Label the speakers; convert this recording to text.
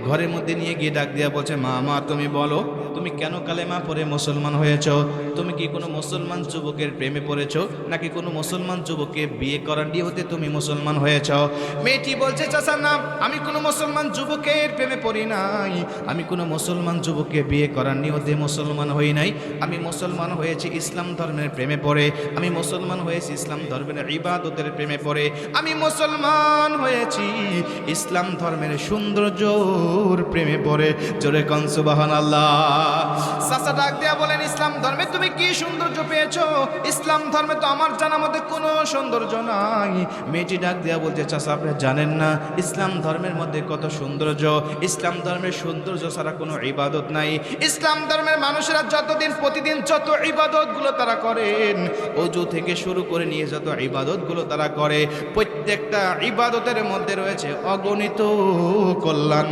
Speaker 1: ঘরের মধ্যে নিয়ে গিয়ে ডাক দিয়া বলছে, মা মা তুমি বলো, তুমি কেন কালেমা পড়ে মুসলমান হয়েছ? তুমি কি কোনো মুসলমান যুবকের প্রেমে পড়েছ, নাকি কোনো মুসলমান যুবককে বিয়ে করার নিয়তে তুমি মুসলমান হয়েছ? মেয়েটি বলছে, চাচা না, আমি কোনো মুসলমান যুবকের প্রেমে পড়ি নাই, আমি কোনো মুসলমান যুবককে বিয়ে করার নিয়তে মুসলমান হই নাই, আমি মুসলমান হয়েছি ইসলাম ধর্মের প্রেমে পড়ে, আমি মুসলমান হয়েছি ইসলাম ধর্মের ইবাদতের প্রেমে পড়ে, আমি মুসলমান হয়েছি ইসলাম ধর্মের সৌন্দর্যর প্রেমে পড়ে। জোরে কোন সুবহানাল্লাহ। চাচা ডাক দিয়া বলেন, ইসলাম ধর্মে তুমি কি সৌন্দর্য পেয়েছো? ইসলাম ধর্মে তো আমার জানার মধ্যে কোনো সৌন্দর্য নাই। মেয়েটি ডাক দিয়া বলছে, চাচা আপনি জানেন না ইসলাম ধর্মের মধ্যে কত সৌন্দর্য? ইসলাম ধর্মের সৌন্দর্য ছাড়া কোনো ইবাদত নাই। ইসলাম ধর্মের মানুষেরা যতদিন প্রতিদিন যত ইবাদতগুলো তারা করেন, ওযু থেকে শুরু করে নিয়ে যত ইবাদতগুলো তারা করে, প্রত্যেকটা ইবাদতের মধ্যে রয়েছে অগণিত কল্যাণ।